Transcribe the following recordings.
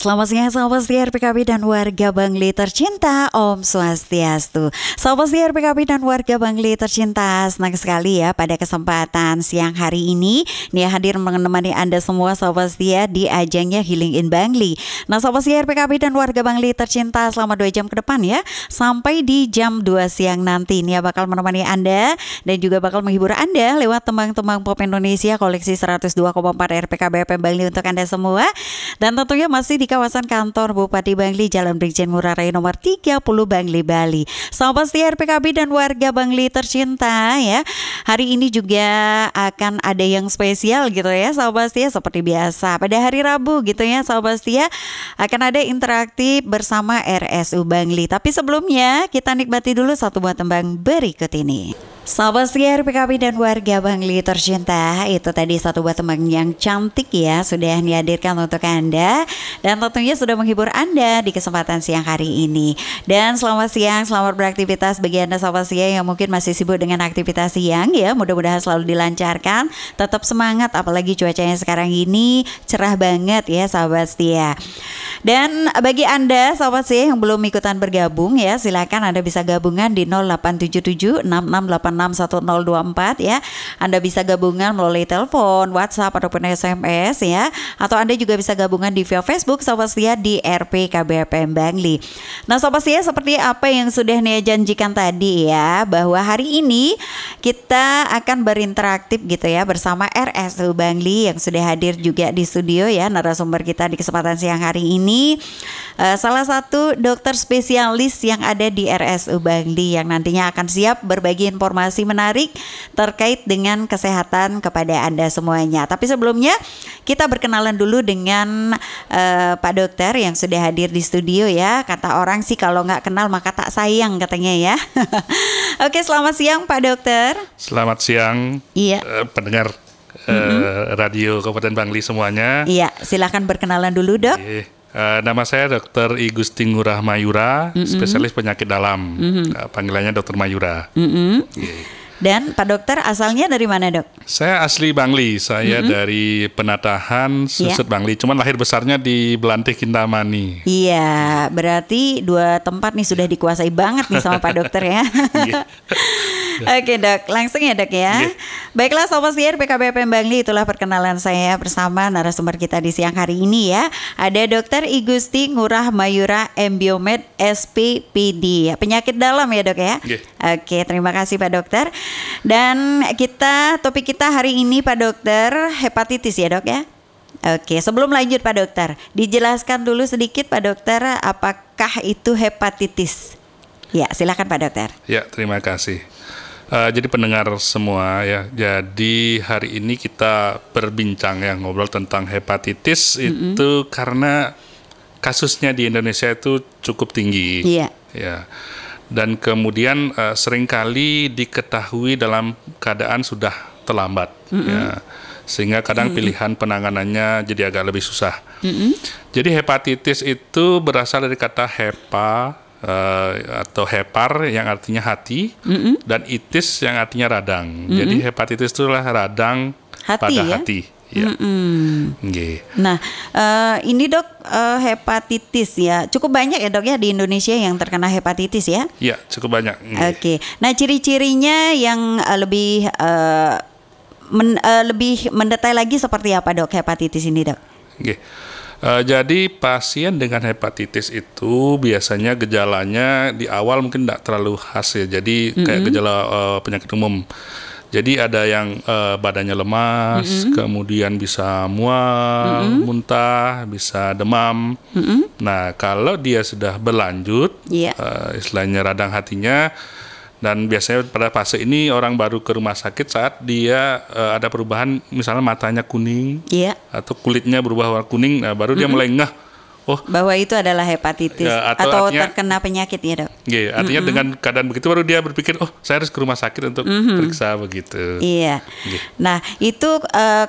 Selamat siang sahabat setia RPKB dan warga Bangli tercinta, Om Swastiastu. Sahabat setia RPKB dan warga Bangli tercinta, senang sekali ya pada kesempatan siang hari ini nih hadir menemani Anda semua sahabat setia di ajangnya Healing in Bangli. Nah sahabat setia RPKB dan warga Bangli tercinta, selama 2 jam ke depan ya, sampai di jam 2 siang nanti nih bakal menemani Anda dan juga bakal menghibur Anda lewat tembang-tembang pop Indonesia koleksi 102,4 RPKB FM Bangli untuk Anda semua. Dan tentunya masih di kawasan kantor Bupati Bangli, Jalan Brigjen Ngurah Rai nomor 30 Bangli, Bali. Sahabat setia RPKB dan warga Bangli tercinta ya, hari ini juga akan ada yang spesial gitu ya sahabat setia, seperti biasa pada hari Rabu gitu ya sahabat setia, akan ada interaktif bersama RSU Bangli. Tapi sebelumnya kita nikmati dulu satu buah tembang berikut ini. Sahabat setia RPKB dan warga Bangli tercinta, itu tadi satu buah tembang yang cantik ya, sudah dihadirkan untuk Anda dan tentunya sudah menghibur Anda di kesempatan siang hari ini. Dan selamat siang, selamat beraktivitas bagi Anda sahabat setia yang mungkin masih sibuk dengan aktivitas siang ya, mudah-mudahan selalu dilancarkan, tetap semangat apalagi cuacanya sekarang ini cerah banget ya sahabat setia. Dan bagi Anda sahabat setia yang belum ikutan bergabung ya, silakan Anda bisa gabungan di 0877 66861024 ya. Anda bisa gabungan melalui telepon, WhatsApp ataupun SMS ya. Atau Anda juga bisa gabungan di via Facebook sahabat setia di RPKB FM Bangli. Nah sahabat setia, seperti apa yang sudah Nia janjikan tadi ya, bahwa hari ini kita akan berinteraktif gitu ya bersama RSU Bangli yang sudah hadir juga di studio ya, narasumber kita di kesempatan siang hari ini. Salah satu dokter spesialis yang ada di RSU Bangli yang nantinya akan siap berbagi informasi menarik terkait dengan kesehatan kepada Anda semuanya. Tapi sebelumnya kita berkenalan dulu dengan Pak Dokter yang sudah hadir di studio ya. Kata orang sih kalau nggak kenal maka tak sayang katanya ya. Oke, selamat siang Pak Dokter. Selamat siang pendengar radio Kabupaten Bangli semuanya. Iya, silakan berkenalan dulu Dok. Nama saya Dr. I Gusti Ngurah Mayura, spesialis penyakit dalam. Panggilannya Dr. Mayura. Dan Pak Dokter asalnya dari mana Dok? Saya asli Bangli, saya dari Penatahan, Susut Bangli. Cuman lahir besarnya di Belantih, Kintamani. Iya, berarti 2 tempat nih sudah dikuasai banget nih sama Pak Dokter ya. Oke Dok, langsung ya Dok ya. Baiklah sahabat setia RPKB FM Bangli, itulah perkenalan saya bersama narasumber kita di siang hari ini ya. Ada Dr. I Gusti Ngurah Mayura M.Biomed SPPD, penyakit dalam ya Dok ya. Oke, terima kasih Pak Dokter. Dan topik kita hari ini Pak Dokter, hepatitis ya Dok ya. Oke, sebelum lanjut Pak Dokter, dijelaskan dulu sedikit Pak Dokter, apakah itu hepatitis? Ya, silakan Pak Dokter. Ya, terima kasih. Jadi pendengar semua ya, jadi hari ini kita berbincang ya, ngobrol tentang hepatitis itu karena kasusnya di Indonesia itu cukup tinggi. Ya. Dan kemudian seringkali diketahui dalam keadaan sudah terlambat ya. Sehingga kadang pilihan penanganannya jadi agak lebih susah. Jadi hepatitis itu berasal dari kata hepa atau hepar yang artinya hati, dan itis yang artinya radang. Jadi hepatitis itulah radang hati, pada hati. Ya. Nah, ini Dok, hepatitis ya cukup banyak ya Dok ya di Indonesia yang terkena hepatitis ya? Iya, cukup banyak. Oke. Nah, ciri-cirinya yang lebih mendetail lagi seperti apa Dok hepatitis ini Dok? Jadi pasien dengan hepatitis itu biasanya gejalanya di awal mungkin tidak terlalu khas ya. Jadi kayak gejala penyakit umum. Jadi ada yang badannya lemas, kemudian bisa mual, muntah, bisa demam. Nah kalau dia sudah berlanjut, istilahnya radang hatinya, dan biasanya pada fase ini orang baru ke rumah sakit saat dia ada perubahan, misalnya matanya kuning, atau kulitnya berubah warna kuning, nah baru dia mulai ngeh, bahwa itu adalah hepatitis ya, atau artinya, terkena penyakit ya Dok. Artinya dengan keadaan begitu baru dia berpikir, saya harus ke rumah sakit untuk periksa begitu. Nah itu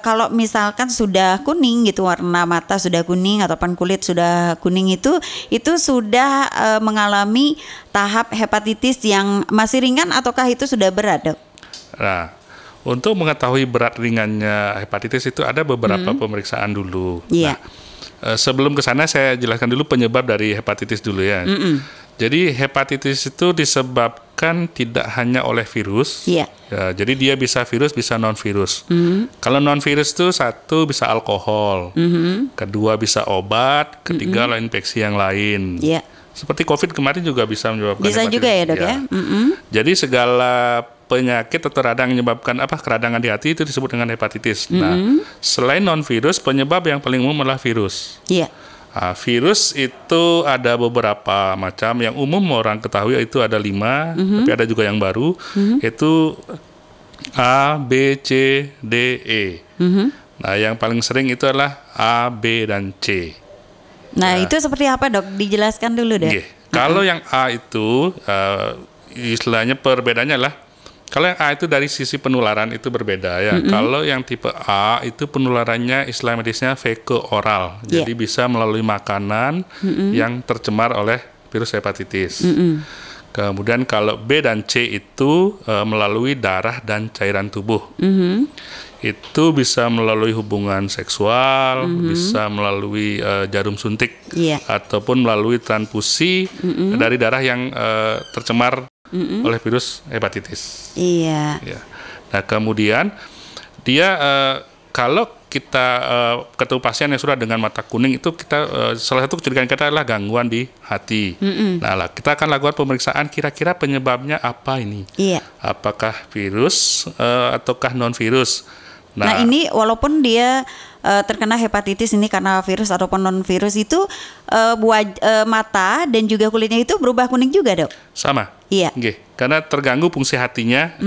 kalau misalkan sudah kuning gitu, warna mata sudah kuning ataupun kulit sudah kuning, itu sudah mengalami tahap hepatitis yang masih ringan ataukah itu sudah berat Dok? Nah, untuk mengetahui berat ringannya hepatitis itu ada beberapa pemeriksaan dulu. Nah, Sebelum ke sana saya jelaskan dulu penyebab dari hepatitis dulu ya. Jadi hepatitis itu disebabkan tidak hanya oleh virus. Iya. Ya, jadi dia bisa virus, bisa non-virus. Kalau non-virus itu satu bisa alkohol, kedua bisa obat, ketiga lah infeksi yang lain. Iya. Seperti COVID kemarin juga bisa menyebabkan Bisa hepatitis. juga ya dok ya. Jadi segala penyakit atau radang yang menyebabkan keradangan di hati itu disebut dengan hepatitis. Nah, selain non-virus, penyebab yang paling umum adalah virus. Iya. Nah, virus itu ada beberapa macam. Yang umum orang ketahui itu ada 5, tapi ada juga yang baru. Itu A, B, C, D, E. Nah, yang paling sering itu adalah A, B, dan C. Nah, itu seperti apa dok? Dijelaskan dulu deh. Oke. Kalau yang A itu, istilahnya perbedaannya adalah, kalau yang A itu dari sisi penularan itu berbeda ya. Kalau yang tipe A itu penularannya istilah medisnya feko-oral. Jadi bisa melalui makanan yang tercemar oleh virus hepatitis. Kemudian kalau B dan C itu melalui darah dan cairan tubuh. Itu bisa melalui hubungan seksual, bisa melalui jarum suntik, ataupun melalui transfusi dari darah yang tercemar oleh virus hepatitis. Iya. Ya. Nah kemudian dia kalau kita ketemu pasien yang sudah dengan mata kuning itu kita salah satu kecurigaan kita adalah gangguan di hati. Nah kita akan lakukan pemeriksaan kira-kira penyebabnya apa ini? Iya. Apakah virus ataukah non virus? Nah ini walaupun dia terkena hepatitis ini karena virus ataupun non virus itu mata dan juga kulitnya itu berubah kuning juga dok? Sama. Iya. Okay. Karena terganggu fungsi hatinya.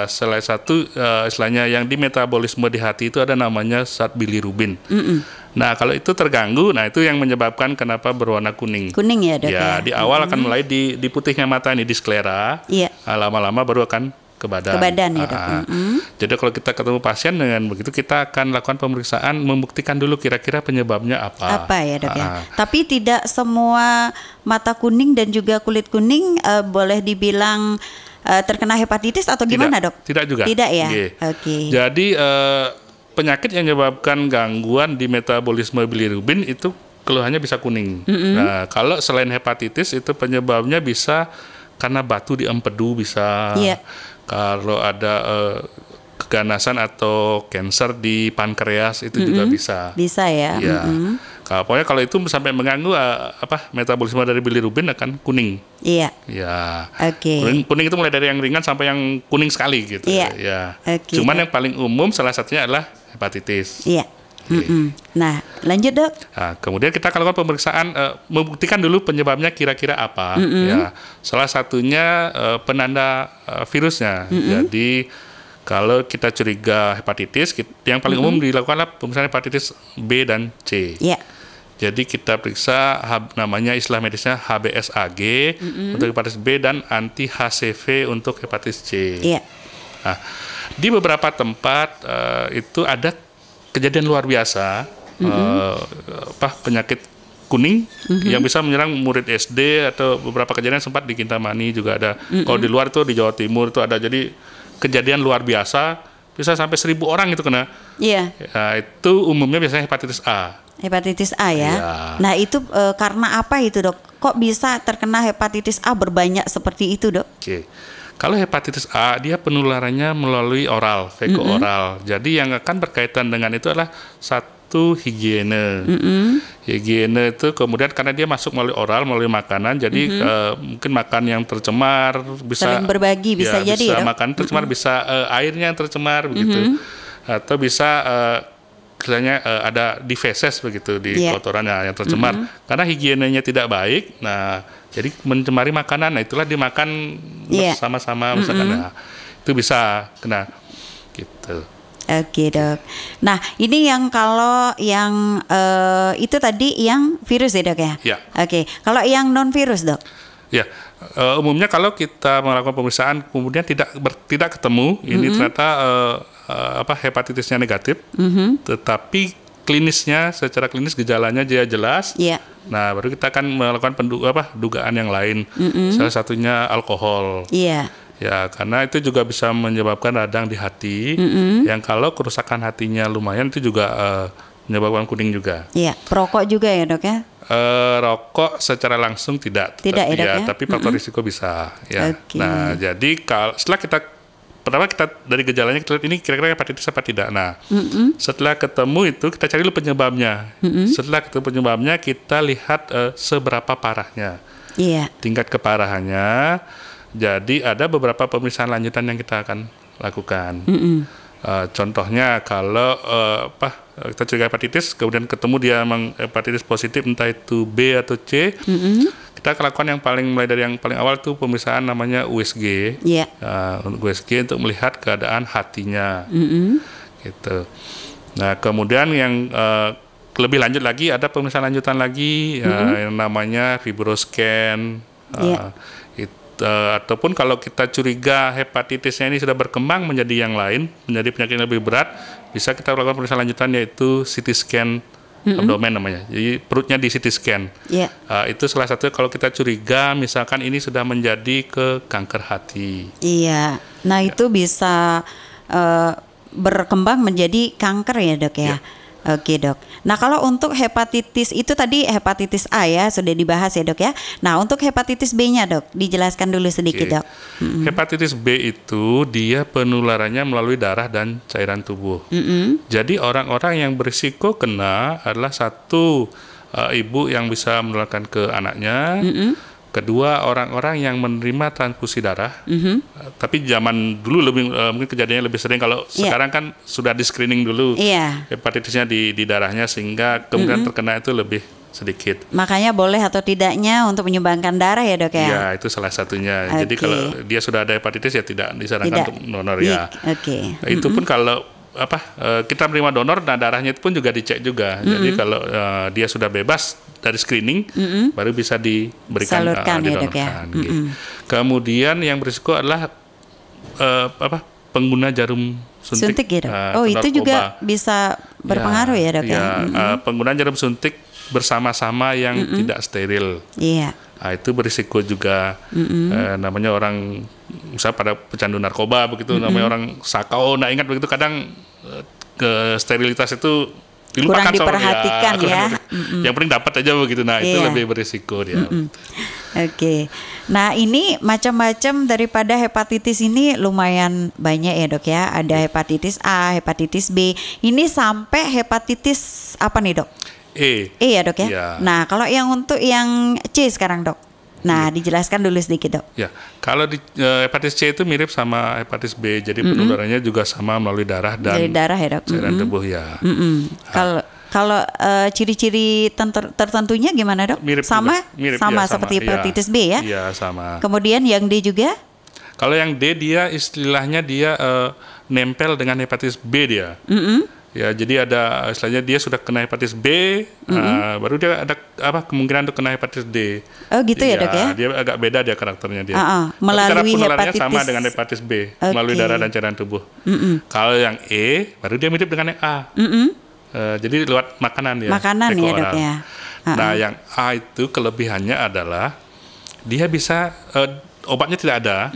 Salah satu istilahnya yang di metabolisme di hati itu ada namanya zat bilirubin. Nah kalau itu terganggu, nah itu yang menyebabkan kenapa berwarna kuning. Kuning ya dok? Ya di awal akan mulai di putihnya mata ini di sklera. Iya. Lama-lama baru akan ke badan. Ke badan ya dok. Jadi kalau kita ketemu pasien dengan begitu, kita akan lakukan pemeriksaan, membuktikan dulu kira-kira penyebabnya apa. Apa ya dok ya. Tapi tidak semua mata kuning dan juga kulit kuning boleh dibilang terkena hepatitis atau gimana dok? Tidak juga. Tidak ya. Oke. Jadi penyakit yang menyebabkan gangguan di metabolisme bilirubin itu keluhannya bisa kuning. Nah kalau selain hepatitis itu penyebabnya bisa karena batu di empedu bisa. Iya. Kalau ada keganasan atau kanker di pankreas itu juga bisa. Bisa ya. Ya. Pokoknya kalau itu sampai mengganggu metabolisme dari bilirubin akan kuning. Iya. Ya. Oke. Kuning itu mulai dari yang ringan sampai yang kuning sekali gitu. Iya. Ya. Okay. Cuman yang paling umum salah satunya adalah hepatitis. Iya. Nah, lanjut dok. Nah, kemudian kita akan lakukan pemeriksaan, membuktikan dulu penyebabnya kira-kira apa. Ya, salah satunya penanda virusnya. Jadi kalau kita curiga hepatitis, yang paling umum dilakukan adalah pemeriksaan hepatitis B dan C. Iya. Jadi kita periksa namanya istilah medisnya HBsAg untuk hepatitis B dan anti HCV untuk hepatitis C. Iya. Nah, di beberapa tempat itu ada kejadian luar biasa, penyakit kuning yang bisa menyerang murid SD atau beberapa kejadian sempat di Kintamani juga ada. Kalau di luar itu di Jawa Timur itu ada, jadi kejadian luar biasa bisa sampai 1.000 orang itu kena. Iya. Ya, itu umumnya biasanya hepatitis A. Hepatitis A ya. Ya. Nah itu karena apa itu dok? Kok bisa terkena hepatitis A berbanyak seperti itu dok? Oke. Kalau hepatitis A, dia penularannya melalui oral, feko-oral. Jadi yang akan berkaitan dengan itu adalah satu higiene. Higiene itu kemudian karena dia masuk melalui oral, melalui makanan, jadi mungkin makan yang tercemar, bisa saling berbagi, bisa jadi bisa ya, makan tercemar, bisa airnya yang tercemar begitu, atau bisa misalnya ada di feses begitu di kotorannya yang tercemar. Karena higienenya tidak baik, nah jadi mencemari makanan, nah itulah dimakan bersama-sama misalkan, nah, itu bisa kena gitu. Oke dok. Nah ini yang kalau yang itu tadi yang virus ya dok ya? Ya. Oke. Kalau yang non virus dok? Ya, umumnya kalau kita melakukan pemeriksaan kemudian tidak ketemu ini ternyata hepatitisnya negatif, tetapi klinisnya secara klinis gejalanya dia jelas. Iya. Nah, baru kita akan melakukan dugaan yang lain. Salah satunya alkohol. Iya. Ya, karena itu juga bisa menyebabkan radang di hati. Yang kalau kerusakan hatinya lumayan itu juga menyebabkan kuning juga. Iya, perokok juga ya dok ya? Rokok secara langsung tidak ya, dok, ya? Tapi faktor risiko bisa. Ya. Okay. Nah, jadi setelah kita dari gejalanya kita lihat ini kira-kira hepatitis apa tidak. Nah, setelah ketemu itu kita cari dulu penyebabnya. Setelah ketemu penyebabnya kita lihat seberapa parahnya. Iya. Tingkat keparahannya. Jadi ada beberapa pemeriksaan lanjutan yang kita akan lakukan. Contohnya kalau kita curiga hepatitis, kemudian ketemu dia memang hepatitis positif, entah itu B atau C, kita akan lakukan mulai dari yang paling awal tuh pemeriksaan namanya USG. USG untuk melihat keadaan hatinya. Gitu. Nah, kemudian yang lebih lanjut lagi ada pemeriksaan lanjutan lagi yang namanya fibroscan. Ataupun kalau kita curiga hepatitisnya ini sudah berkembang menjadi yang lain, menjadi penyakit yang lebih berat, bisa kita lakukan pemeriksaan lanjutan yaitu CT scan abdomen namanya. Jadi perutnya di CT scan. Itu salah satu kalau kita curiga misalkan ini sudah menjadi ke kanker hati. Iya. Nah itu bisa berkembang menjadi kanker ya dok ya? Oke dok. Nah kalau untuk hepatitis itu tadi hepatitis A ya sudah dibahas ya dok ya. Nah untuk hepatitis B-nya dok, dijelaskan dulu sedikit dok. Hepatitis B itu dia penularannya melalui darah dan cairan tubuh. Jadi orang-orang yang berisiko kena adalah satu, ibu yang bisa menularkan ke anaknya. Kedua, orang-orang yang menerima transfusi darah. Tapi zaman dulu mungkin kejadiannya lebih sering. Kalau sekarang kan sudah di screening dulu hepatitisnya di darahnya sehingga kemungkinan terkena itu lebih sedikit. Makanya boleh atau tidaknya untuk menyumbangkan darah ya dok ya? Ya itu salah satunya. Jadi kalau dia sudah ada hepatitis ya tidak disarankan untuk donor ya. Itu pun kalau kita menerima donor, nah darahnya itu pun juga dicek juga. Jadi kalau dia sudah bebas dari screening, baru bisa diberikan didonorkan. Kemudian yang berisiko adalah pengguna jarum suntik ya dok? Itu juga bisa berpengaruh ya dok ya? Penggunaan jarum suntik bersama-sama yang tidak steril. Itu berisiko juga. Namanya orang misalnya pada pecandu narkoba begitu, namanya orang sakau, ingat begitu, kadang ke sterilitas itu dilupakan, kurang diperhatikan ya. Yang penting dapat aja begitu. Nah itu lebih berisiko dia. Nah ini macam-macam daripada hepatitis ini lumayan banyak ya dok ya. Ada hepatitis A, hepatitis B. Ini sampai hepatitis apa nih dok? E ya dok ya. Nah kalau untuk yang C sekarang dok. Nah dijelaskan dulu sedikit dok. Kalau di hepatitis C itu mirip sama hepatitis B. Jadi penularannya juga sama melalui darah dan ya dok. Cairan tubuh ya. Kalau ciri-ciri tertentunya gimana dok? Mirip sama sama seperti hepatitis B ya? Iya sama. Kemudian yang D juga? Kalau yang D dia istilahnya dia nempel dengan hepatitis B dia. Ya, jadi ada istilahnya dia sudah kena hepatitis B, baru dia ada kemungkinan untuk kena hepatitis D. Oh gitu ya dok ya? Dia agak beda dia karakternya dia. Melalui hepatitis sama dengan hepatitis B, melalui darah dan cairan tubuh. Kalau yang E, baru dia mirip dengan yang A. Jadi lewat makanan ya. Makanan ya dok ya. Nah yang A itu kelebihannya adalah dia bisa obatnya tidak ada.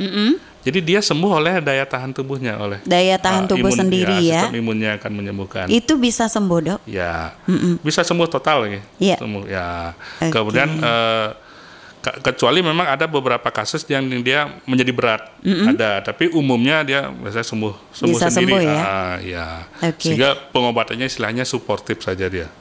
Jadi dia sembuh oleh daya tahan tubuhnya, daya tahan tubuh sendiri ya. Sistem imunnya akan menyembuhkan. Itu bisa sembuh dok? Ya, bisa sembuh total ya. Sembuh ya. Kemudian kecuali memang ada beberapa kasus yang dia menjadi berat, ada, tapi umumnya dia biasanya sembuh bisa sendiri. Sembuh ya? Sehingga pengobatannya istilahnya suportif saja dia.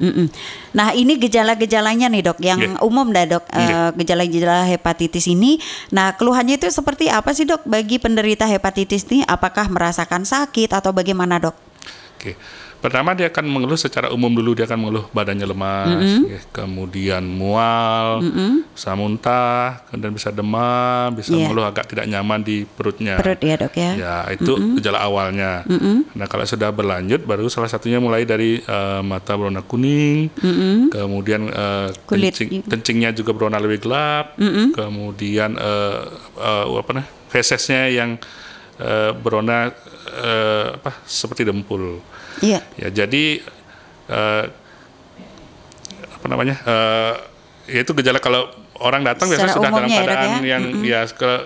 Nah ini gejala-gejalanya nih dok, yang umum dah dok, gejala-gejala hepatitis ini. Nah keluhannya itu seperti apa sih dok bagi penderita hepatitis ini? Apakah merasakan sakit atau bagaimana dok? Pertama dia akan mengeluh secara umum dulu, dia akan mengeluh badannya lemas, kemudian mual, bisa muntah, kemudian bisa demam, bisa mengeluh agak tidak nyaman di perutnya. Perut ya dok ya? Ya itu gejala awalnya. Nah kalau sudah berlanjut baru salah satunya mulai dari mata berwarna kuning, kemudian kencingnya juga berwarna lebih gelap, kemudian fesesnya yang berwarna seperti dempul. Ya jadi itu gejala kalau orang datang biasanya Secara sudah dalam umumnya ya, Dok, keadaan ya? yang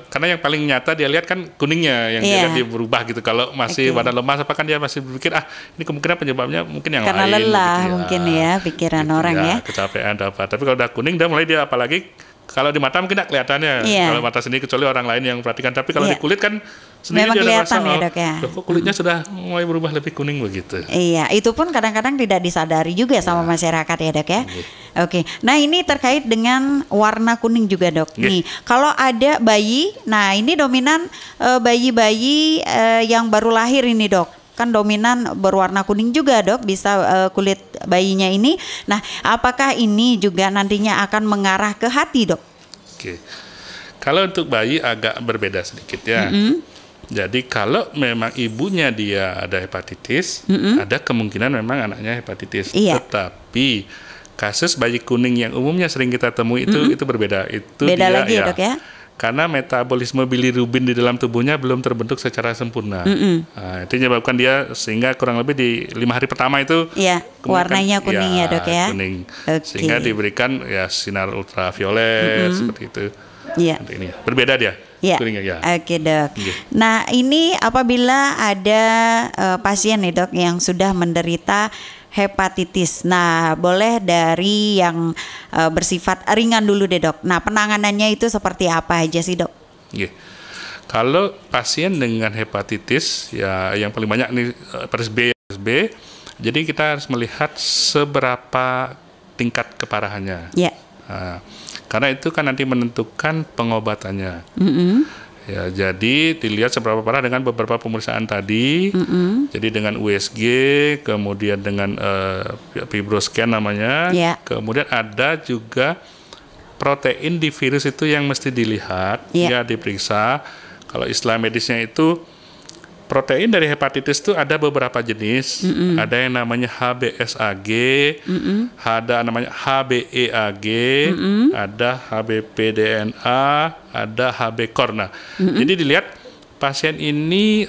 karena yang paling nyata dia lihat kan kuningnya yang dia lihat dia berubah gitu. Kalau masih badan lemas apa kan dia masih berpikir ini kemungkinan penyebabnya mungkin yang karena lain. lelah gitu, mungkin ya pikiran gitu, orang ya. Kecapean atau apa. Tapi kalau udah kuning dia mulai dia apalagi kalau di mata mungkin tidak kelihatannya. Kalau mata sendiri kecuali orang lain yang perhatikan. Tapi kalau di kulit kan sendiri memang dia kelihatan merasa, ya, Dok, ya. Kok kulitnya sudah mulai berubah lebih kuning begitu. Iya, itu pun kadang-kadang tidak disadari juga sama masyarakat ya, Dok, ya. Oke. Nah, ini terkait dengan warna kuning juga, Dok. Nih, kalau ada bayi, nah ini dominan bayi-bayi yang baru lahir ini, Dok. Kan dominan berwarna kuning juga, Dok, bisa kulit bayinya ini. Nah, apakah ini juga nantinya akan mengarah ke hati, Dok? Oke. Kalau untuk bayi agak berbeda sedikit ya. Jadi kalau memang ibunya dia ada hepatitis, ada kemungkinan memang anaknya hepatitis. Tetapi kasus bayi kuning yang umumnya sering kita temui itu berbeda. Itu beda dia, lagi ya, Dok, ya? Karena metabolisme bilirubin di dalam tubuhnya belum terbentuk secara sempurna. Nah, itu menyebabkan dia sehingga kurang lebih di 5 hari pertama itu warnanya kuning ya, Dok, ya. Kuning. Sehingga diberikan sinar ultraviolet seperti itu. Ini berbeda dia. Kuningnya, Oke, Dok. Nah, ini apabila ada pasien nih, Dok, yang sudah menderita hepatitis. Nah, boleh dari yang bersifat ringan dulu deh, Dok. Nah, penanganannya itu seperti apa aja sih, Dok? Kalau pasien dengan hepatitis ya yang paling banyak nih hepatitis B, jadi kita harus melihat seberapa tingkat keparahannya. Nah, karena itu kan nanti menentukan pengobatannya. Ya, jadi dilihat seberapa parah dengan beberapa pemeriksaan tadi. Jadi dengan USG, kemudian dengan fibroscan namanya. Kemudian ada juga protein di virus itu yang mesti dilihat, ya diperiksa. Kalau istilah medisnya itu protein dari hepatitis itu ada beberapa jenis. Ada yang namanya HBsAg, ada namanya HBeAg, ada HBpDNA, ada HB-Cor. Nah, jadi dilihat pasien ini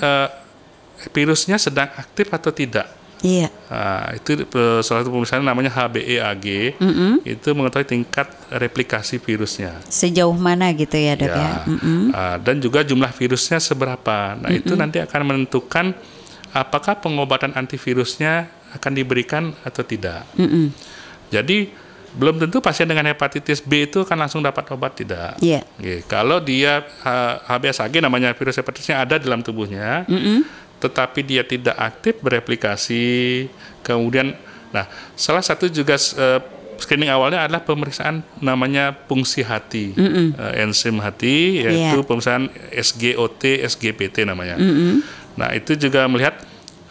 virusnya sedang aktif atau tidak. Nah, itu salah satu pemeriksaan namanya HBeAg, itu mengetahui tingkat replikasi virusnya. Sejauh mana gitu ya, Dok, ya? Dan juga jumlah virusnya seberapa. Nah, itu nanti akan menentukan apakah pengobatan antivirusnya akan diberikan atau tidak. Jadi belum tentu pasien dengan hepatitis B itu akan langsung dapat obat, tidak. Kalau dia HBsAg namanya virus hepatitisnya ada dalam tubuhnya, tetapi dia tidak aktif bereplikasi. Kemudian, nah salah satu juga screening awalnya adalah pemeriksaan namanya fungsi hati, enzim hati, yaitu pemeriksaan SGOT, SGPT namanya. Nah, itu juga melihat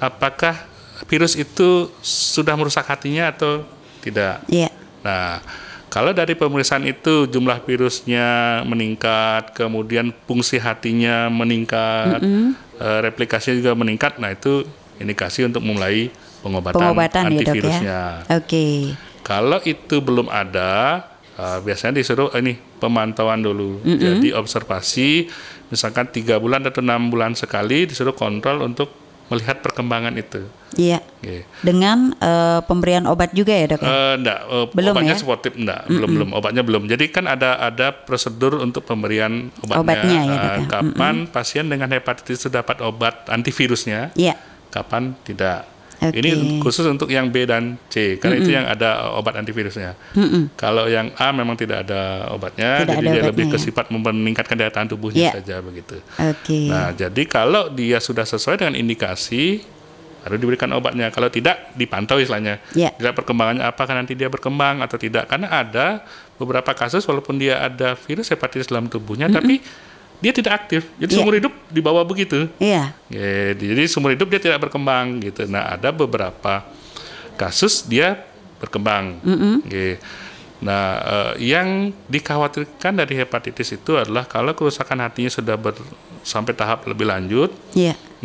apakah virus itu sudah merusak hatinya atau tidak. Nah, kalau dari pemeriksaan itu jumlah virusnya meningkat, kemudian fungsi hatinya meningkat, replikasinya juga meningkat, nah itu indikasi untuk mulai pengobatan antivirusnya. Ya, Dok, ya? Kalau itu belum ada, biasanya disuruh pemantauan dulu. Jadi observasi, misalkan 3 bulan atau 6 bulan sekali disuruh kontrol untuk melihat perkembangan itu. Dengan pemberian obat juga ya, Dok? Enggak, belum obatnya ya? suportif enggak, belum obatnya belum. Jadi kan ada prosedur untuk pemberian obatnya. Ya, Dok, ya? Kapan pasien dengan hepatitis itu dapat obat antivirusnya, kapan tidak. Ini khusus untuk yang B dan C, karena itu yang ada obat antivirusnya. Kalau yang A memang tidak ada obatnya, jadi dia lebih ke sifat meningkatkan daya tahan tubuhnya saja begitu. Nah, jadi kalau dia sudah sesuai dengan indikasi, baru diberikan obatnya. Kalau tidak, dipantau istilahnya. Dilihat perkembangannya apakah nanti dia berkembang atau tidak. Karena ada beberapa kasus walaupun dia ada virus hepatitis dalam tubuhnya, tapi dia tidak aktif, jadi seumur hidup di bawah begitu. Jadi seumur hidup dia tidak berkembang gitu. Nah, ada beberapa kasus dia berkembang. Nah, yang dikhawatirkan dari hepatitis itu adalah kalau kerusakan hatinya sudah sampai tahap lebih lanjut.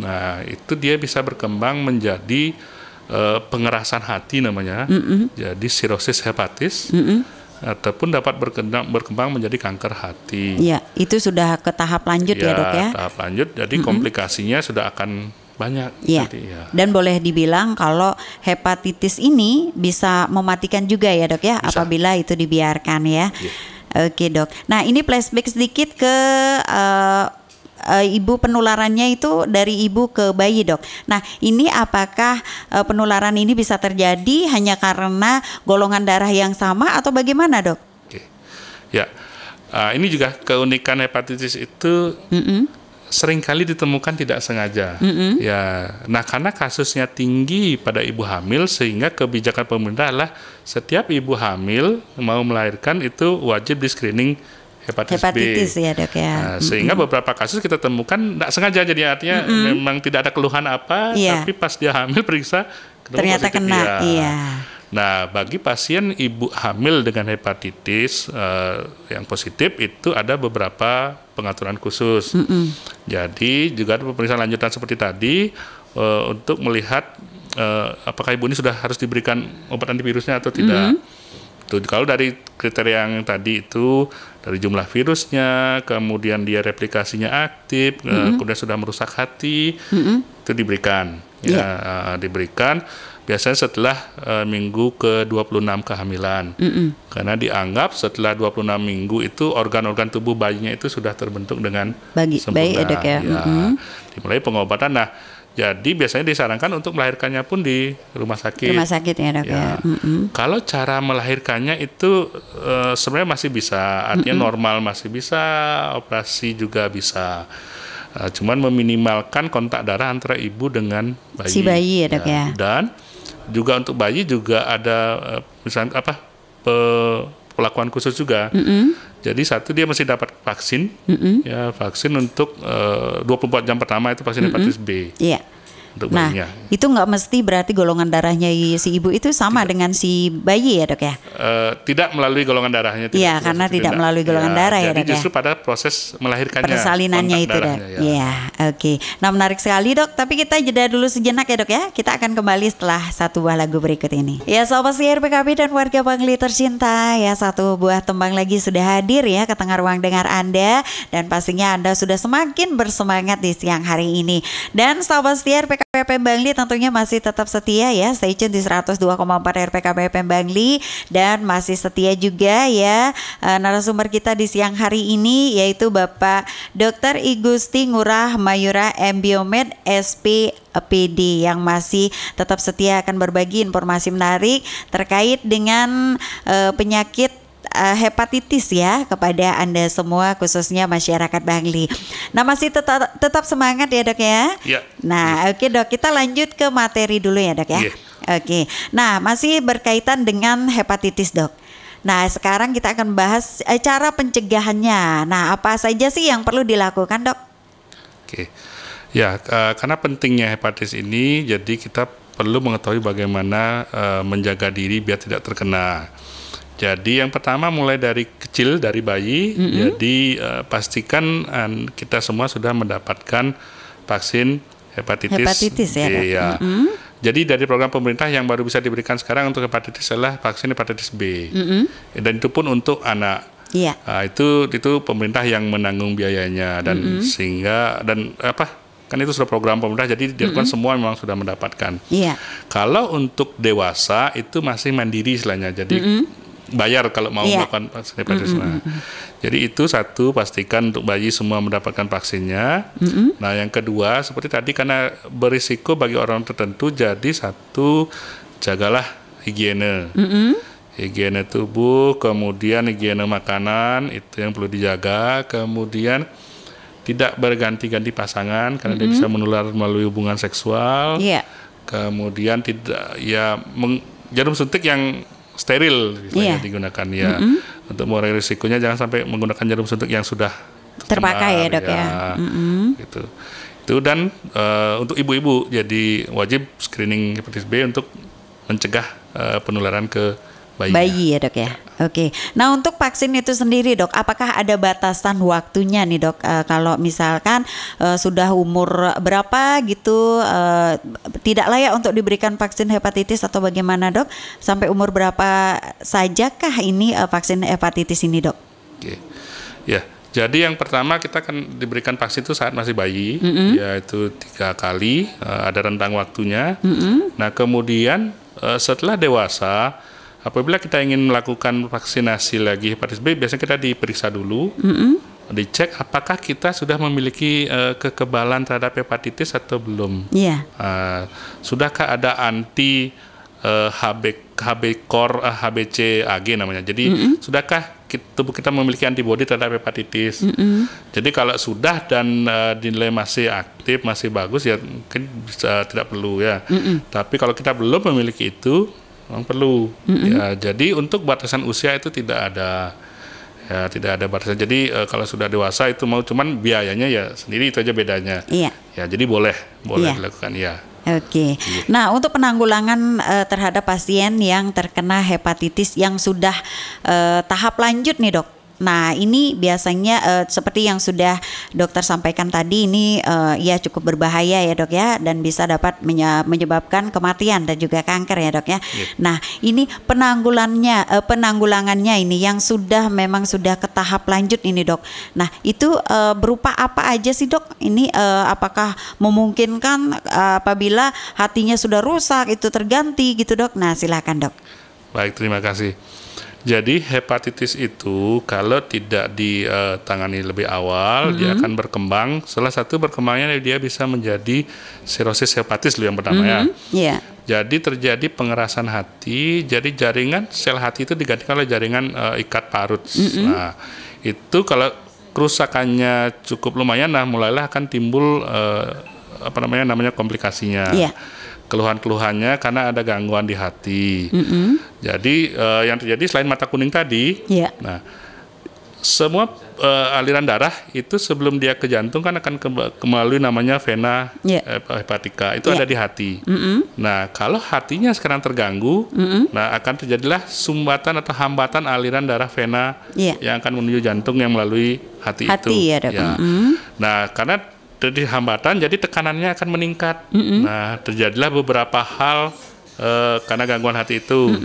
Nah, itu dia bisa berkembang menjadi pengerasan hati namanya. Jadi sirosis hepatis. Ataupun dapat berkembang menjadi kanker hati. Itu sudah ke tahap lanjut ya, Dok, ya? Tahap lanjut, jadi komplikasinya sudah akan banyak. Dan boleh dibilang kalau hepatitis ini bisa mematikan juga ya, Dok, ya? Bisa. Apabila itu dibiarkan ya. Oke dok. Nah ini flashback sedikit ke ibu, penularannya itu dari ibu ke bayi dok. Nah ini apakah penularan ini bisa terjadi hanya karena golongan darah yang sama atau bagaimana dok? Oke. Ya, ini juga keunikan hepatitis itu seringkali ditemukan tidak sengaja. Ya, nah karena kasusnya tinggi pada ibu hamil, sehingga kebijakan pemerintah adalah setiap ibu hamil mau melahirkan itu wajib di screening hepatitis B. Ya dok ya. Nah, sehingga beberapa kasus kita temukan tidak sengaja, jadi artinya memang tidak ada keluhan apa, tapi pas dia hamil periksa ternyata positif, kena. Iya. Nah, bagi pasien ibu hamil dengan hepatitis yang positif itu ada beberapa pengaturan khusus. Jadi juga ada pemeriksaan lanjutan seperti tadi untuk melihat apakah ibu ini sudah harus diberikan obat antivirusnya atau tidak. Kalau dari kriteria yang tadi itu, dari jumlah virusnya, kemudian dia replikasinya aktif, kemudian sudah merusak hati, itu diberikan. Diberikan biasanya setelah minggu ke-26 kehamilan. Karena dianggap setelah 26 minggu itu organ-organ tubuh bayinya itu sudah terbentuk dengan sempurna. Baik, ya. Dimulai pengobatan. Nah, jadi biasanya disarankan untuk melahirkannya pun di rumah sakit. Rumah sakit ya dok ya. Kalau cara melahirkannya itu sebenarnya masih bisa, artinya normal masih bisa, operasi juga bisa. Cuman meminimalkan kontak darah antara ibu dengan bayi. Si bayi ya dok ya. Dan juga untuk bayi juga ada misalnya perlakuan khusus juga. Jadi satu, dia mesti dapat vaksin, ya vaksin untuk 24 jam pertama itu vaksin hepatitis B. Iya. Untuk nah, bayinya. Itu nggak mesti berarti golongan darahnya si ibu itu sama dengan si bayi ya dok ya? Tidak melalui golongan darahnya. Iya, karena tidak melalui golongan darah ya dok ya? Jadi justru pada proses melahirkannya. Persalinannya itu dok. Iya, oke. Nah menarik sekali dok, tapi kita jeda dulu sejenak ya dok ya. Kita akan kembali setelah satu buah lagu berikut ini. Ya sobat siar PKB dan warga Bangli tercinta, ya satu buah tembang lagi sudah hadir ya ke tengah ruang dengar Anda. Dan pastinya Anda sudah semakin bersemangat di siang hari ini. Dan sobat siar PKB FM Bangli tentunya masih tetap setia ya, stay tune di 102,4 RPKB FM Bangli, dan masih setia juga ya narasumber kita di siang hari ini, yaitu Bapak Dr. Igusti Ngurah Mayura Embiomed SPPD, yang masih tetap setia akan berbagi informasi menarik terkait dengan penyakit hepatitis ya kepada Anda semua, khususnya masyarakat Bangli. Nah masih tetap semangat ya dok ya. Iya. Nah oke dok, kita lanjut ke materi dulu ya dok ya. Oke. Nah masih berkaitan dengan hepatitis dok. Nah sekarang kita akan bahas cara pencegahannya. Nah apa saja sih yang perlu dilakukan dok? Oke. Ya karena pentingnya hepatitis ini, jadi kita perlu mengetahui bagaimana menjaga diri biar tidak terkena. Jadi yang pertama mulai dari kecil, dari bayi, jadi pastikan kita semua sudah mendapatkan vaksin hepatitis ya, B. Ya. Jadi dari program pemerintah yang baru bisa diberikan sekarang untuk hepatitis adalah vaksin hepatitis B. Dan itu pun untuk anak. Itu pemerintah yang menanggung biayanya, dan sehingga kan itu sudah program pemerintah, jadi dilakukan semua memang sudah mendapatkan. Kalau untuk dewasa itu masih mandiri istilahnya, jadi bayar kalau mau melakukan vaksin hepatitis. Jadi itu satu, pastikan untuk bayi semua mendapatkan vaksinnya. Nah yang kedua, seperti tadi, karena berisiko bagi orang tertentu, jadi satu, jagalah higiene. Higiene tubuh, kemudian higiene makanan, itu yang perlu dijaga. Kemudian tidak berganti-ganti pasangan karena dia bisa menular melalui hubungan seksual. Kemudian tidak jarum suntik yang steril digunakan ya. Untuk mengurangi risikonya jangan sampai menggunakan jarum suntik yang sudah terpakai ya dok ya. Gitu. Itu dan untuk ibu-ibu jadi wajib screening hepatitis B untuk mencegah penularan ke bayi ya dok ya. Oke. Nah untuk vaksin itu sendiri dok, apakah ada batasan waktunya nih dok? Kalau misalkan sudah umur berapa gitu tidak layak untuk diberikan vaksin hepatitis atau bagaimana dok? Sampai umur berapa sajakah ini vaksin hepatitis ini dok? Oke. Ya. Jadi yang pertama kita akan diberikan vaksin itu saat masih bayi, yaitu 3 kali, ada rentang waktunya. Nah kemudian setelah dewasa apabila kita ingin melakukan vaksinasi lagi hepatitis B, biasanya kita diperiksa dulu, dicek apakah kita sudah memiliki kekebalan terhadap hepatitis atau belum. Iya. Sudahkah ada anti HBC AG namanya. Jadi sudahkah tubuh kita memiliki antibodi terhadap hepatitis? Jadi kalau sudah dan dinilai masih aktif, masih bagus, ya mungkin tidak perlu ya. Tapi kalau kita belum memiliki itu, memang perlu. Ya, jadi untuk batasan usia itu tidak ada. Ya, tidak ada batasan. Jadi kalau sudah dewasa itu mau, cuman biayanya ya sendiri, itu aja bedanya. Iya. Ya, jadi boleh dilakukan ya. Oke. Nah, untuk penanggulangan terhadap pasien yang terkena hepatitis yang sudah tahap lanjut nih, Dok. Nah, ini biasanya seperti yang sudah dokter sampaikan tadi, ini ya cukup berbahaya ya, Dok ya, dan bisa dapat menyebabkan kematian dan juga kanker ya, Dok ya. Nah, ini penanggulangannya ini yang memang sudah ke tahap lanjut ini, Dok. Nah, itu berupa apa aja sih, Dok? Ini apakah memungkinkan apabila hatinya sudah rusak itu terganti gitu, Dok? Nah, silakan, Dok. Baik, terima kasih. Jadi hepatitis itu kalau tidak ditangani lebih awal, dia akan berkembang. Salah satu berkembangnya dia bisa menjadi sirosis hepatis yang pertama ya. Yeah. Jadi terjadi pengerasan hati, jadi jaringan sel hati itu digantikan oleh jaringan ikat parut. Nah, itu kalau kerusakannya cukup lumayan, nah mulailah akan timbul namanya komplikasinya. Yeah. Keluhan-keluhannya karena ada gangguan di hati. Jadi yang terjadi selain mata kuning tadi, nah semua aliran darah itu sebelum dia ke jantung kan akan melalui namanya vena hepatica, itu ada di hati. Nah, kalau hatinya sekarang terganggu, nah akan terjadilah sumbatan atau hambatan aliran darah vena yang akan menuju jantung yang melalui hati itu. Ya. Nah, karena jadi hambatan, jadi tekanannya akan meningkat. Nah, terjadilah beberapa hal karena gangguan hati itu.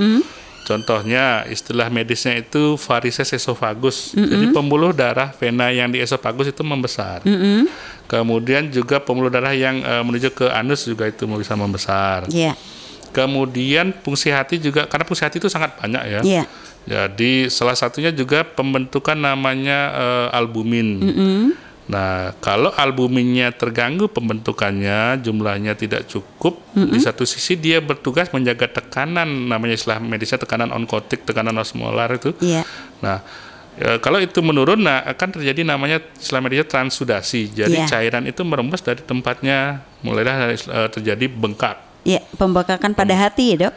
Contohnya, istilah medisnya itu varises esophagus. Jadi pembuluh darah vena yang di esofagus itu membesar. Kemudian juga pembuluh darah yang menuju ke anus juga itu bisa membesar. Kemudian fungsi hati juga, karena fungsi hati itu sangat banyak ya. Jadi salah satunya juga pembentukan namanya albumin. Nah, kalau albuminnya terganggu pembentukannya, jumlahnya tidak cukup, di satu sisi dia bertugas menjaga tekanan, namanya istilah medisnya tekanan onkotik, tekanan osmolar itu. Nah, kalau itu menurun, nah akan terjadi namanya istilah medisnya transudasi. Jadi cairan itu merembes dari tempatnya, mulailah terjadi bengkak. Pembengkakan pada hati ya, Dok?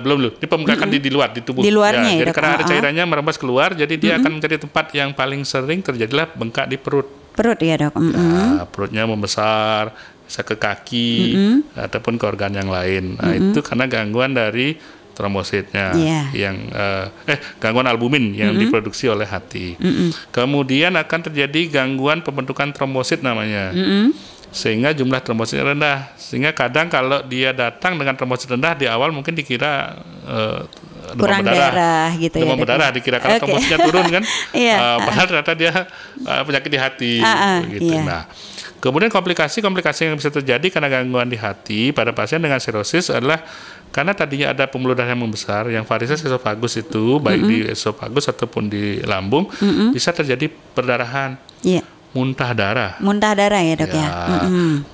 Belum. Ini pembengkakan di luar, di tubuh. Di luarnya ya, jadi Dok? karena ada cairannya merembes keluar, jadi dia akan menjadi tempat yang paling sering terjadilah bengkak di perut. Perut ya, Dok. Ya, perutnya membesar, bisa ke kaki ataupun ke organ yang lain. Nah, itu karena gangguan dari trombositnya yang gangguan albumin yang diproduksi oleh hati. Kemudian akan terjadi gangguan pembentukan trombosit namanya. Sehingga jumlah trombositnya rendah. Sehingga kadang kalau dia datang dengan trombosit rendah di awal mungkin dikira kurang darah gitu demam berdarah dikira karena trombositnya turun kan. Padahal ternyata dia penyakit di hati gitu. Nah, kemudian komplikasi yang bisa terjadi karena gangguan di hati pada pasien dengan sirosis adalah karena tadinya ada pembuluh darah yang membesar, yang varises esophagus itu baik di esophagus ataupun di lambung, bisa terjadi perdarahan. Muntah darah ya, Dok ya.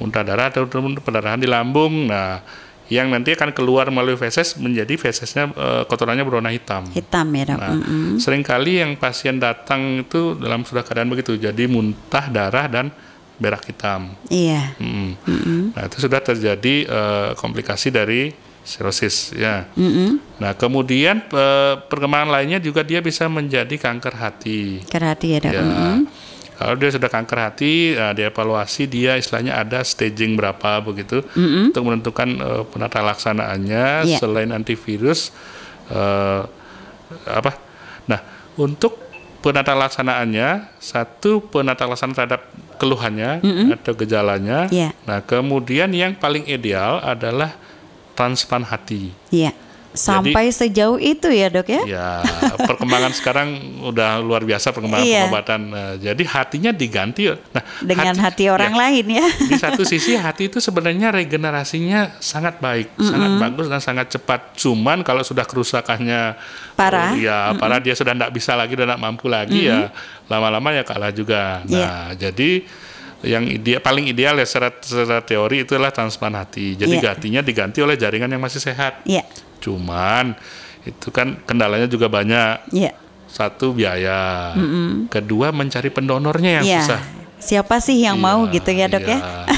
Muntah darah atau perdarahan di lambung. Nah, yang nanti akan keluar melalui feses, menjadi fesesnya kotorannya berwarna hitam ya, Dok. Nah, seringkali yang pasien datang itu dalam sudah keadaan begitu, jadi muntah darah dan berak hitam. Nah, itu sudah terjadi komplikasi dari sirosis ya. Nah, kemudian perkembangan lainnya juga dia bisa menjadi kanker hati. Kanker hati ya, Dok. Kalau dia sudah kanker hati, dievaluasi dia istilahnya ada staging berapa begitu untuk menentukan penata laksanaannya selain antivirus Nah, untuk penata laksanaannya, satu penata laksana terhadap keluhannya atau gejalanya. Nah, kemudian yang paling ideal adalah transplant hati. Sampai sejauh itu ya dok ya? Ya, perkembangan sekarang udah luar biasa perkembangan pengobatan. Jadi hatinya diganti. Nah, dengan hati orang lain ya. Di satu sisi hati itu sebenarnya regenerasinya sangat baik, sangat bagus dan sangat cepat. Cuman kalau sudah kerusakannya parah, parah dia sudah tidak bisa lagi, sudah tidak mampu lagi ya lama-lama ya kalah juga. Nah, jadi yang paling ideal ya secara teori itulah transplant hati. Jadi hatinya diganti oleh jaringan yang masih sehat. Cuman itu kan kendalanya juga banyak. Satu biaya, kedua mencari pendonornya yang susah. Siapa sih yang mau gitu ya dok ya?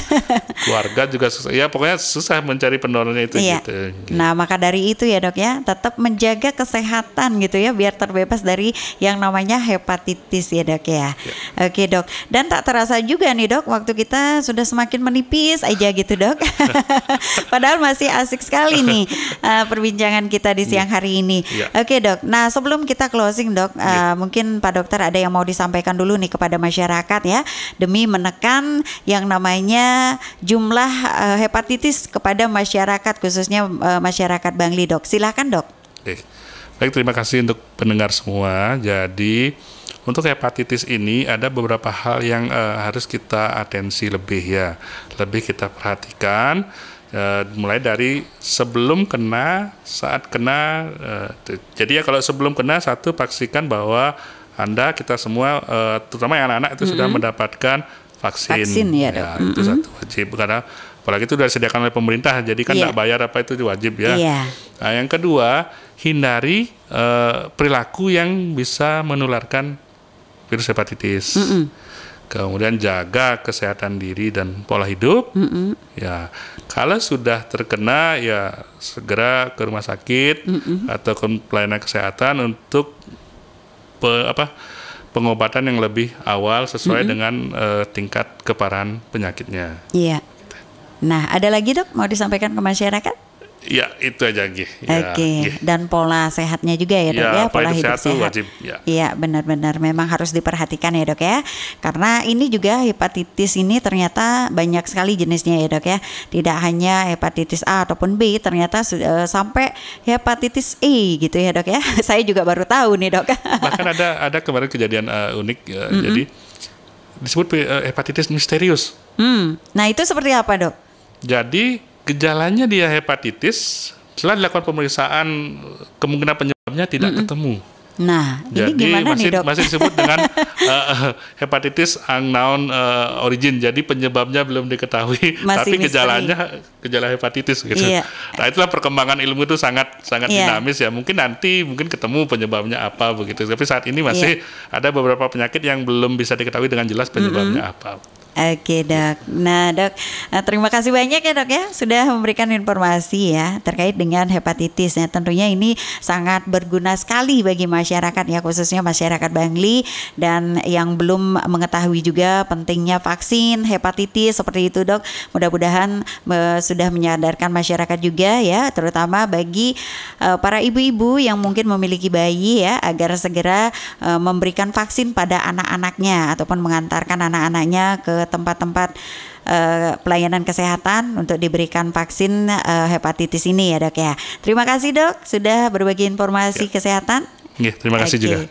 Keluarga juga susah. Ya pokoknya susah mencari pendonornya itu gitu. Nah maka dari itu ya dok ya, tetap menjaga kesehatan gitu ya, biar terbebas dari yang namanya hepatitis ya dok ya. Oke dok. Dan tak terasa juga nih dok, waktu kita sudah semakin menipis aja gitu dok. Padahal masih asik sekali nih perbincangan kita di siang hari ini. Oke dok. Nah sebelum kita closing dok, mungkin Pak Dokter ada yang mau disampaikan dulu nih kepada masyarakat ya, demi menekan yang namanya jumlah hepatitis kepada masyarakat, khususnya masyarakat Bangli dok. Silakan dok. Oke. Baik, terima kasih untuk pendengar semua. Jadi untuk hepatitis ini ada beberapa hal yang harus kita atensi lebih ya, lebih kita perhatikan. Mulai dari sebelum kena, saat kena. Jadi ya kalau sebelum kena, satu pastikan bahwa Anda, kita semua, terutama yang anak-anak itu sudah mendapatkan vaksin ya itu satu wajib, karena apalagi itu sudah disediakan oleh pemerintah, jadi kan tidak bayar apa itu wajib ya. Nah, yang kedua, hindari perilaku yang bisa menularkan virus hepatitis. Kemudian jaga kesehatan diri dan pola hidup. Ya, kalau sudah terkena ya segera ke rumah sakit atau ke pelayanan kesehatan untuk pengobatan yang lebih awal sesuai dengan tingkat keparahan penyakitnya. Nah, ada lagi dok mau disampaikan ke masyarakat? Ya, itu aja Gih. Oke. Dan pola sehatnya juga ya dok ya, pola hidup sehat. Wajib. Iya, benar-benar memang harus diperhatikan ya dok ya. Karena ini juga hepatitis ini ternyata banyak sekali jenisnya ya dok ya. Tidak hanya hepatitis A ataupun B, ternyata sampai hepatitis E gitu ya dok ya. Saya juga baru tahu nih dok. Bahkan ada kemarin kejadian unik jadi disebut hepatitis misterius. Nah, itu seperti apa dok? Jadi gejalanya dia hepatitis, setelah dilakukan pemeriksaan kemungkinan penyebabnya tidak ketemu. Nah, ini jadi gimana nih dok? Masih disebut dengan hepatitis unknown origin, jadi penyebabnya belum diketahui, tapi gejalanya gejala hepatitis gitu. Nah, itulah perkembangan ilmu itu sangat dinamis ya. Mungkin ketemu penyebabnya apa begitu. Tapi saat ini masih ada beberapa penyakit yang belum bisa diketahui dengan jelas penyebabnya apa. Oke dok. Nah dok, terima kasih banyak ya dok ya sudah memberikan informasi ya terkait dengan hepatitis. Nah tentunya ini sangat berguna sekali bagi masyarakat ya, khususnya masyarakat Bangli, dan yang belum mengetahui juga pentingnya vaksin hepatitis seperti itu dok. Mudah-mudahan sudah menyadarkan masyarakat juga ya, terutama bagi para ibu-ibu yang mungkin memiliki bayi ya, agar segera memberikan vaksin pada anak-anaknya ataupun mengantarkan anak-anaknya ke tempat-tempat pelayanan kesehatan untuk diberikan vaksin hepatitis ini ya dok ya. Terima kasih dok sudah berbagi informasi kesehatan. Terima kasih juga.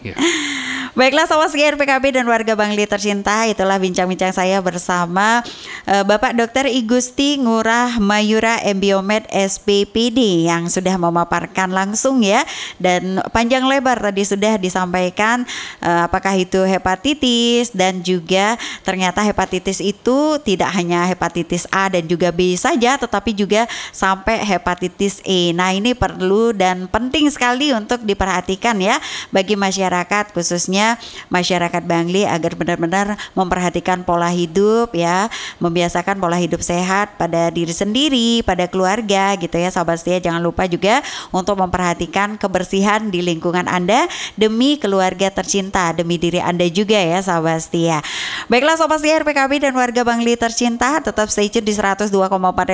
Baiklah sahabat setia RPKB dan warga Bangli tercinta, itulah bincang-bincang saya bersama Bapak Dr. I Gusti Ngurah Mayura Embiomed SPPD yang sudah memaparkan langsung ya, dan panjang lebar tadi sudah disampaikan apakah itu hepatitis, dan juga ternyata hepatitis itu tidak hanya hepatitis A dan juga B saja, tetapi juga sampai hepatitis E. Nah ini perlu dan penting sekali untuk diperhatikan ya bagi masyarakat, khususnya masyarakat Bangli, agar benar-benar memperhatikan pola hidup ya, membiasakan pola hidup sehat pada diri sendiri, pada keluarga gitu ya sahabat setia. Jangan lupa juga untuk memperhatikan kebersihan di lingkungan Anda demi keluarga tercinta, demi diri Anda juga ya sahabat setia. Baiklah sahabat setia RPKB dan warga Bangli tercinta, tetap stay tune di 102,4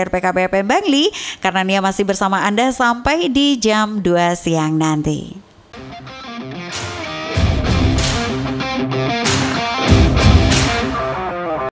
RPKB FM Bangli, karena Nia masih bersama Anda sampai di jam 2 siang nanti.